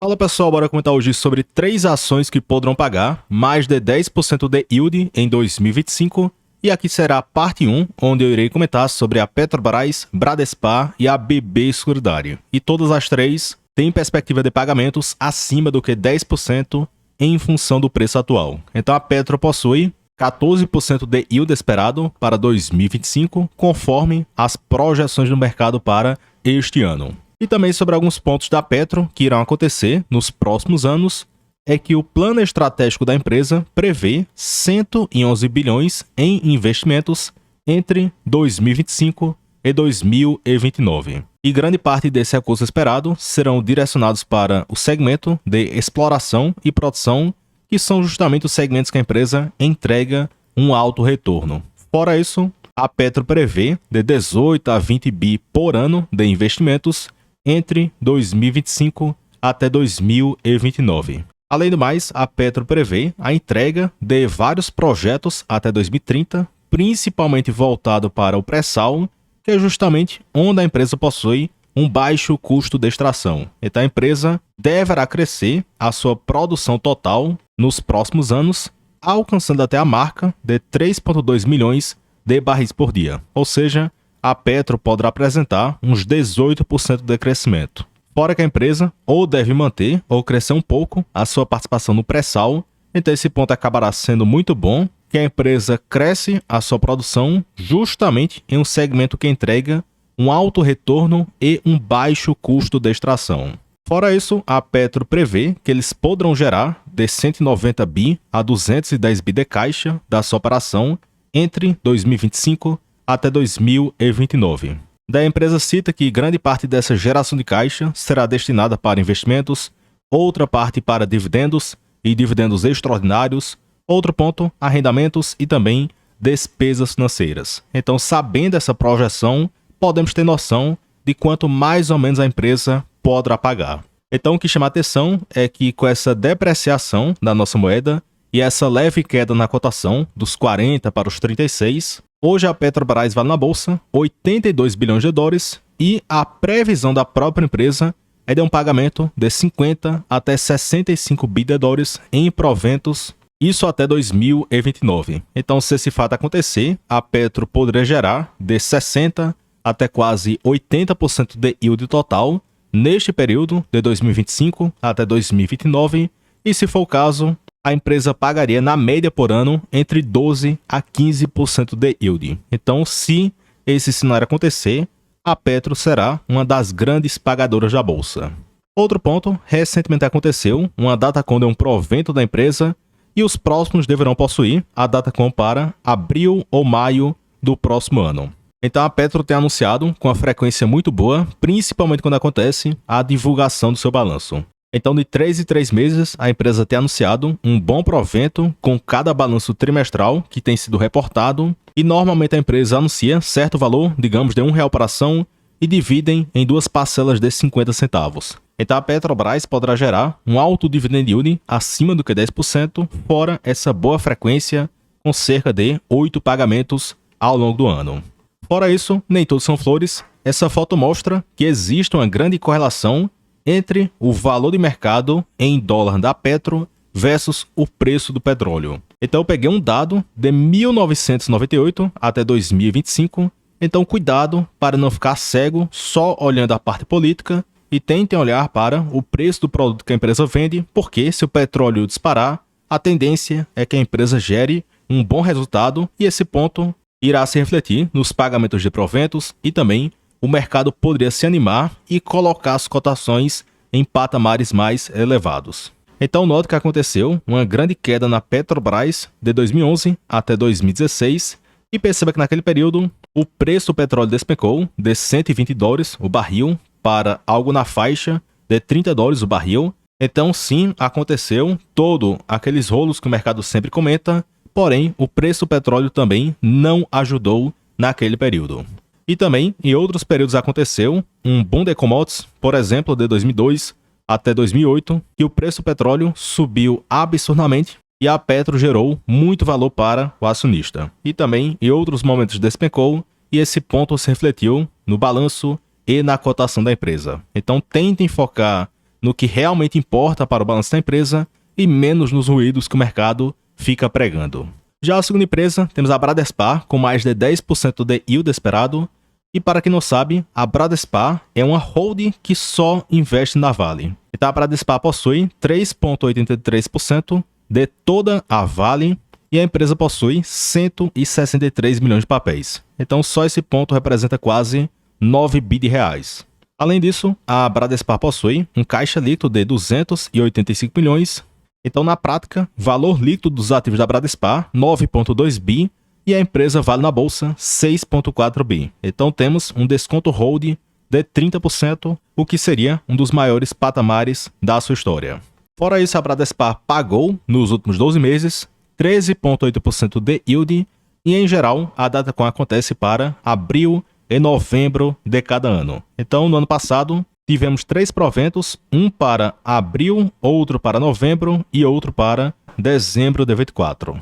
Fala pessoal, bora comentar hoje sobre 3 ações que poderão pagar mais de 10% de yield em 2025. E aqui será a parte 1, onde eu irei comentar sobre a Petrobras, Bradespar e a BB Seguridade. E todas as 3 têm perspectiva de pagamentos acima do que 10% em função do preço atual. Então a Petro possui 14% de yield esperado para 2025, conforme as projeções do mercado para este ano. E também sobre alguns pontos da Petro que irão acontecer nos próximos anos, é que o plano estratégico da empresa prevê 111 bilhões em investimentos entre 2025 e 2029. E grande parte desse recurso esperado serão direcionados para o segmento de exploração e produção, que são justamente os segmentos que a empresa entrega um alto retorno. Fora isso, a Petro prevê de 18 a 20 bi por ano de investimentos entre 2025 até 2029. Além do mais, a Petro prevê a entrega de vários projetos até 2030, principalmente voltado para o pré-sal, que é justamente onde a empresa possui um baixo custo de extração. Então a empresa deverá crescer a sua produção total nos próximos anos, alcançando até a marca de 3,2 milhões de barris por dia. Ou seja, a Petro poderá apresentar uns 18% de crescimento. Fora que a empresa ou deve manter ou crescer um pouco a sua participação no pré-sal, então esse ponto acabará sendo muito bom, que a empresa cresce a sua produção justamente em um segmento que entrega um alto retorno e um baixo custo de extração. Fora isso, a Petro prevê que eles poderão gerar de 190 bi a 210 bi de caixa da sua operação entre 2025 até 2029. Da empresa cita que grande parte dessa geração de caixa será destinada para investimentos, outra parte para dividendos e dividendos extraordinários, outro ponto, arrendamentos e também despesas financeiras. Então, sabendo essa projeção, podemos ter noção de quanto mais ou menos a empresa poderá pagar. Então, o que chama a atenção é que com essa depreciação da nossa moeda e essa leve queda na cotação dos 40 para os 36, hoje a Petrobras vale na bolsa 82 bilhões de dólares e a previsão da própria empresa é de um pagamento de 50 até 65 bi de dólares em proventos, isso até 2029. Então, se esse fato acontecer, a Petro poderia gerar de 60 até quase 80% de yield total neste período de 2025 até 2029, e se for o caso, a empresa pagaria na média por ano entre 12 a 15% de yield. Então, se esse cenário acontecer, a Petro será uma das grandes pagadoras da bolsa. Outro ponto, recentemente aconteceu uma datacom de um provento da empresa e os próximos deverão possuir a datacom para abril ou maio do próximo ano. Então a Petro tem anunciado com uma frequência muito boa, principalmente quando acontece a divulgação do seu balanço. Então, de 3 em 3 meses, a empresa tem anunciado um bom provento com cada balanço trimestral que tem sido reportado, e normalmente a empresa anuncia certo valor, digamos de R$1 por ação, e dividem em 2 parcelas de 50 centavos. Então a Petrobras poderá gerar um alto dividend yield acima do que 10%, fora essa boa frequência com cerca de 8 pagamentos ao longo do ano. Fora isso, nem todos são flores. Essa foto mostra que existe uma grande correlação entre o valor de mercado em dólar da Petro versus o preço do petróleo. Então eu peguei um dado de 1998 até 2025, então cuidado para não ficar cego só olhando a parte política e tentem olhar para o preço do produto que a empresa vende, porque se o petróleo disparar, a tendência é que a empresa gere um bom resultado e esse ponto irá se refletir nos pagamentos de proventos e também o mercado poderia se animar e colocar as cotações em patamares mais elevados. Então, note que aconteceu uma grande queda na Petrobras de 2011 até 2016 e perceba que naquele período o preço do petróleo despencou de 120 dólares o barril para algo na faixa de 30 dólares o barril. Então, sim, aconteceu todo aqueles rolos que o mercado sempre comenta, porém, o preço do petróleo também não ajudou naquele período. E também, em outros períodos aconteceu um boom de commodities, por exemplo, de 2002 até 2008, que o preço do petróleo subiu absurdamente e a Petro gerou muito valor para o acionista. E também, em outros momentos despencou e esse ponto se refletiu no balanço e na cotação da empresa. Então, tentem focar no que realmente importa para o balanço da empresa e menos nos ruídos que o mercado fica pregando. Já a segunda empresa, temos a Bradespar, com mais de 10% de yield esperado. E para quem não sabe, a Bradespar é uma holding que só investe na Vale. Então a Bradespar possui 3,83% de toda a Vale e a empresa possui 163 milhões de papéis. Então só esse ponto representa quase 9 bi de reais. Além disso, a Bradespar possui um caixa líquido de 285 milhões. Então, na prática, valor líquido dos ativos da Bradespar, 9,2 bi, e a empresa vale na bolsa 6,4 bi. Então, temos um desconto hold de 30%, o que seria um dos maiores patamares da sua história. Fora isso, a Bradespar pagou, nos últimos 12 meses, 13,8% de yield, e, em geral, a DataCon acontece para abril e novembro de cada ano. Então, no ano passado, tivemos 3 proventos, um para abril, outro para novembro e outro para dezembro de 24.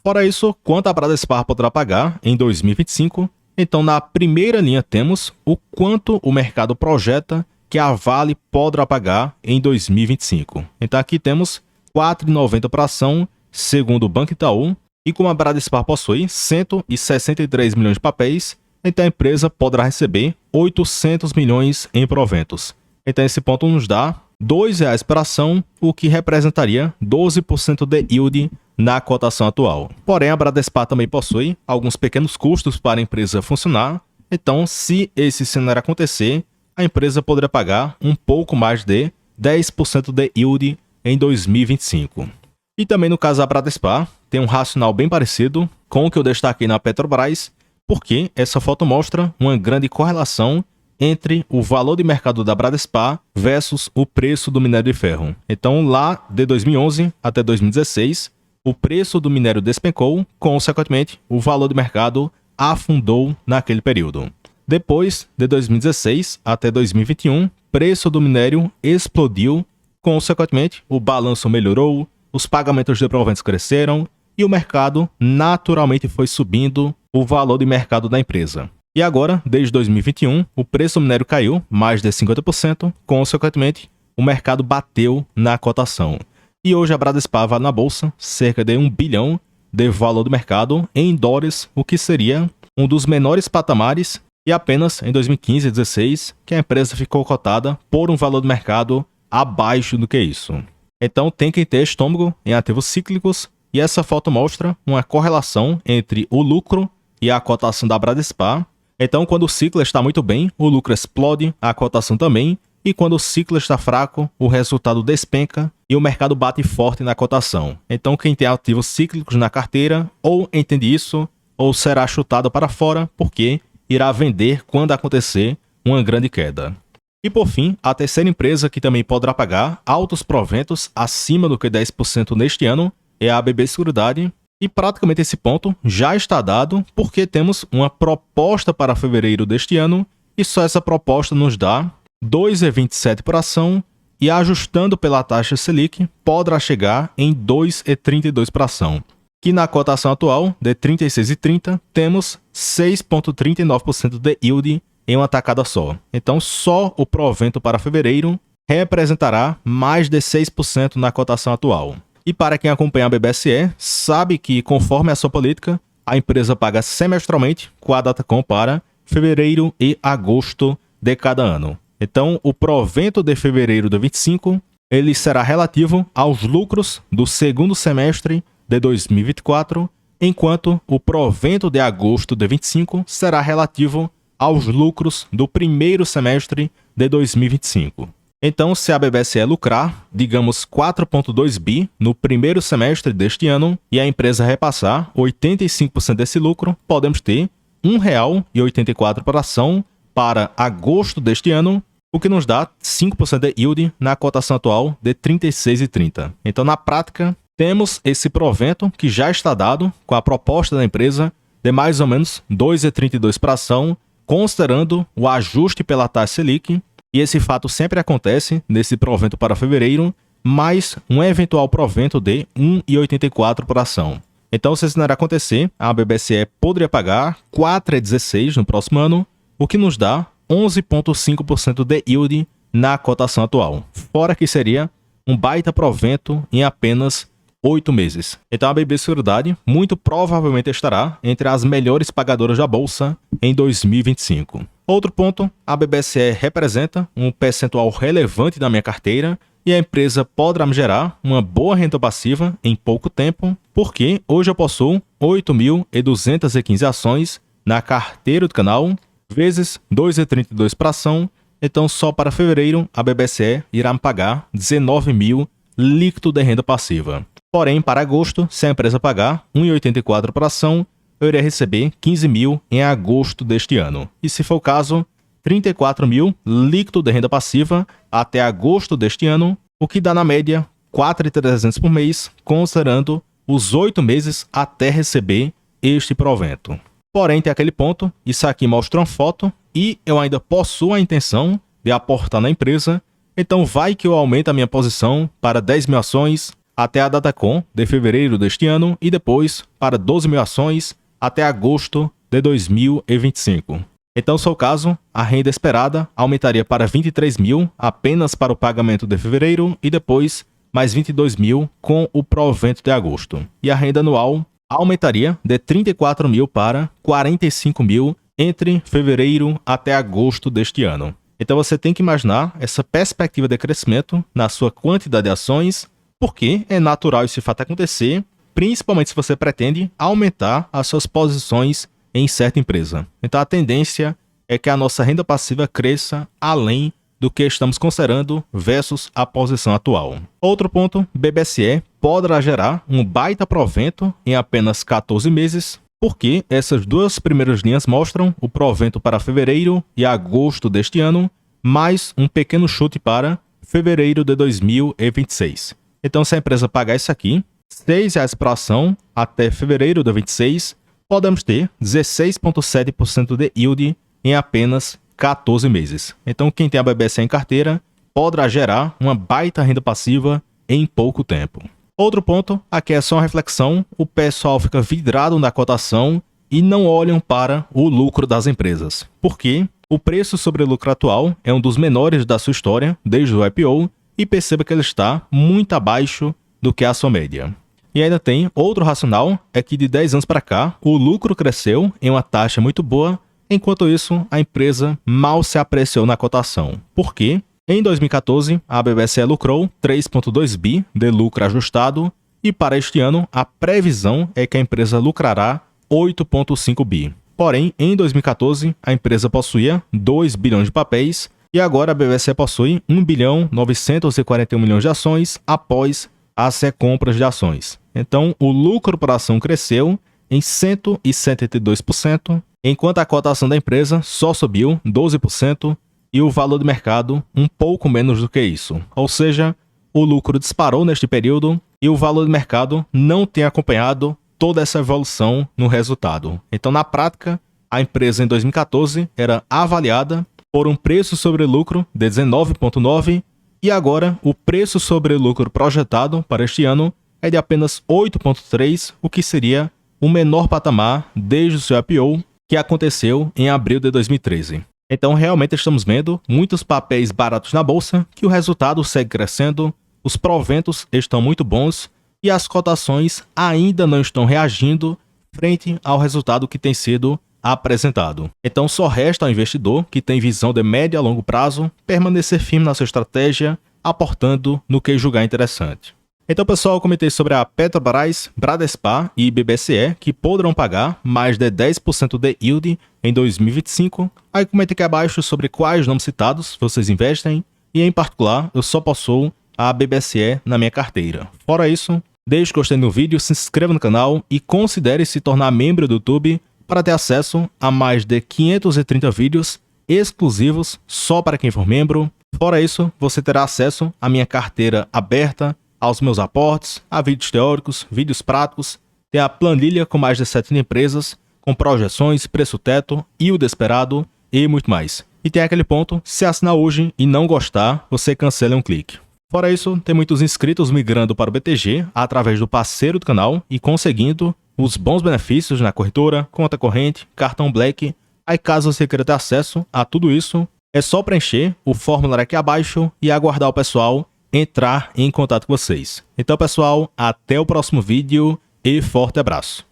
Fora isso, quanto a Bradespar poderá pagar em 2025, então na primeira linha temos o quanto o mercado projeta que a Vale poderá pagar em 2025. Então aqui temos R$ 4,90 por ação, segundo o Banco Itaú, e como a Bradespar possui 163 milhões de papéis, então a empresa poderá receber 800 milhões em proventos. Então esse ponto nos dá R$ 2,00 por ação, o que representaria 12% de yield na cotação atual. Porém, a Bradespar também possui alguns pequenos custos para a empresa funcionar, então se esse cenário acontecer, a empresa poderia pagar um pouco mais de 10% de yield em 2025. E também no caso da Bradespar, tem um racional bem parecido com o que eu destaquei na Petrobras, porque essa foto mostra uma grande correlação entre o valor de mercado da Bradespar versus o preço do minério de ferro. Então, lá de 2011 até 2016, o preço do minério despencou, consequentemente, o valor de mercado afundou naquele período. Depois, de 2016 até 2021, o preço do minério explodiu, consequentemente, o balanço melhorou, os pagamentos de proventos cresceram e o mercado naturalmente foi subindo o valor de mercado da empresa. E agora, desde 2021, o preço do minério caiu mais de 50%, consequentemente, o mercado bateu na cotação. E hoje a Bradespar vale na bolsa cerca de 1 bilhão de valor do mercado em dólares, o que seria um dos menores patamares, e apenas em 2015 e 2016 que a empresa ficou cotada por um valor do mercado abaixo do que isso. Então tem que ter estômago em ativos cíclicos, e essa foto mostra uma correlação entre o lucro e a cotação da Bradespar. Então, quando o ciclo está muito bem, o lucro explode, a cotação também, e quando o ciclo está fraco, o resultado despenca e o mercado bate forte na cotação. Então, quem tem ativos cíclicos na carteira, ou entende isso, ou será chutado para fora, porque irá vender quando acontecer uma grande queda. E por fim, a terceira empresa que também poderá pagar altos proventos acima do que 10% neste ano é a BB Seguridade. E praticamente esse ponto já está dado porque temos uma proposta para fevereiro deste ano e só essa proposta nos dá R$ 2,27 por ação e ajustando pela taxa Selic poderá chegar em R$ 2,32 por ação. Que na cotação atual de R$ 36,30 temos 6,39% de yield em uma tacada só. Então só o provento para fevereiro representará mais de 6% na cotação atual. E para quem acompanha a BBSE, sabe que, conforme a sua política, a empresa paga semestralmente com a DataCon para fevereiro e agosto de cada ano. Então, o provento de fevereiro de 25 ele será relativo aos lucros do segundo semestre de 2024, enquanto o provento de agosto de 25 será relativo aos lucros do primeiro semestre de 2025. Então, se a BBSE lucrar, digamos 4,2 bi no primeiro semestre deste ano e a empresa repassar 85% desse lucro, podemos ter R$ 1,84 por ação para agosto deste ano, o que nos dá 5% de yield na cotação atual de R$ 36,30. Então, na prática, temos esse provento que já está dado com a proposta da empresa de mais ou menos R$ 2,32 por ação, considerando o ajuste pela taxa Selic. E esse fato sempre acontece nesse provento para fevereiro, mais um eventual provento de R$ 1,84 por ação. Então, se isso não acontecer, a BBSE poderia pagar R$ 4,16 no próximo ano, o que nos dá 11,5% de yield na cotação atual. Fora que seria um baita provento em apenas 8 meses. Então a BB Seguridade muito provavelmente estará entre as melhores pagadoras da Bolsa em 2025. Outro ponto, a BBSE representa um percentual relevante da minha carteira e a empresa poderá me gerar uma boa renda passiva em pouco tempo, porque hoje eu possuo 8.215 ações na carteira do canal, vezes 2,32 para ação. Então, só para fevereiro, a BBSE irá me pagar 19 mil líquido de renda passiva. Porém, para agosto, se a empresa pagar 1,84 para ação, eu irei receber 15 mil em agosto deste ano. E se for o caso, 34 mil líquido de renda passiva até agosto deste ano, o que dá na média 4.300 por mês, considerando os 8 meses até receber este provento. Porém, tem aquele ponto, isso aqui mostra uma foto e eu ainda possuo a intenção de aportar na empresa, então vai que eu aumento a minha posição para 10 mil ações até a Datacom de fevereiro deste ano e depois para 12 mil ações até agosto de 2025. Então, se for o caso, a renda esperada aumentaria para 23 mil apenas para o pagamento de fevereiro e depois mais 22 mil com o provento de agosto. E a renda anual aumentaria de 34 mil para 45 mil entre fevereiro até agosto deste ano. Então você tem que imaginar essa perspectiva de crescimento na sua quantidade de ações, porque é natural esse fato acontecer, principalmente se você pretende aumentar as suas posições em certa empresa. Então a tendência é que a nossa renda passiva cresça além do que estamos considerando versus a posição atual. Outro ponto, BBSE poderá gerar um baita provento em apenas 14 meses, porque essas duas primeiras linhas mostram o provento para fevereiro e agosto deste ano, mais um pequeno chute para fevereiro de 2026. Então, se a empresa pagar isso aqui, R$ 6,00 por ação até fevereiro de 2026, podemos ter 16,7% de yield em apenas 14 meses. Então, quem tem a BBSE em carteira poderá gerar uma baita renda passiva em pouco tempo. Outro ponto, aqui é só uma reflexão, o pessoal fica vidrado na cotação e não olham para o lucro das empresas. Porque o preço sobre lucro atual é um dos menores da sua história, desde o IPO, e perceba que ele está muito abaixo do que a sua média. E ainda tem outro racional, é que de 10 anos para cá, o lucro cresceu em uma taxa muito boa, enquanto isso, a empresa mal se apreciou na cotação. Por quê? Em 2014, a BBSE lucrou 3,2 bi de lucro ajustado e para este ano a previsão é que a empresa lucrará 8,5 bi. Porém, em 2014, a empresa possuía 2 bilhões de papéis e agora a BBSE possui 1 bilhão 941 milhões de ações após as recompras de ações. Então, o lucro por ação cresceu em 172%, enquanto a cotação da empresa só subiu 12%, e o valor de mercado um pouco menos do que isso. Ou seja, o lucro disparou neste período e o valor de mercado não tem acompanhado toda essa evolução no resultado. Então, na prática, a empresa em 2014 era avaliada por um preço sobre lucro de 19,9 e agora o preço sobre lucro projetado para este ano é de apenas 8,3, o que seria o menor patamar desde o seu IPO, que aconteceu em abril de 2013. Então, realmente estamos vendo muitos papéis baratos na bolsa, que o resultado segue crescendo, os proventos estão muito bons e as cotações ainda não estão reagindo frente ao resultado que tem sido apresentado. Então, só resta ao investidor que tem visão de médio a longo prazo permanecer firme na sua estratégia, aportando no que julgar interessante. Então, pessoal, eu comentei sobre a Petrobras, Bradespar e BBSE, que poderão pagar mais de 10% de yield em 2025. Aí comentei aqui abaixo sobre quais nomes citados vocês investem e, em particular, eu só possuo a BBSE na minha carteira. Fora isso, deixe o gostei no vídeo, se inscreva no canal e considere se tornar membro do YouTube para ter acesso a mais de 530 vídeos exclusivos só para quem for membro. Fora isso, você terá acesso à minha carteira aberta, aos meus aportes, a vídeos teóricos, vídeos práticos, tem a planilha com mais de 70 empresas, com projeções, preço teto, yield esperado e muito mais. E tem aquele ponto, se assinar hoje e não gostar, você cancela um clique. Fora isso, tem muitos inscritos migrando para o BTG através do parceiro do canal e conseguindo os bons benefícios na corretora, conta corrente, cartão Black. Aí caso você queira ter acesso a tudo isso, É só preencher o formulário aqui abaixo e aguardar o pessoal entrar em contato com vocês. Então, pessoal, até o próximo vídeo e forte abraço.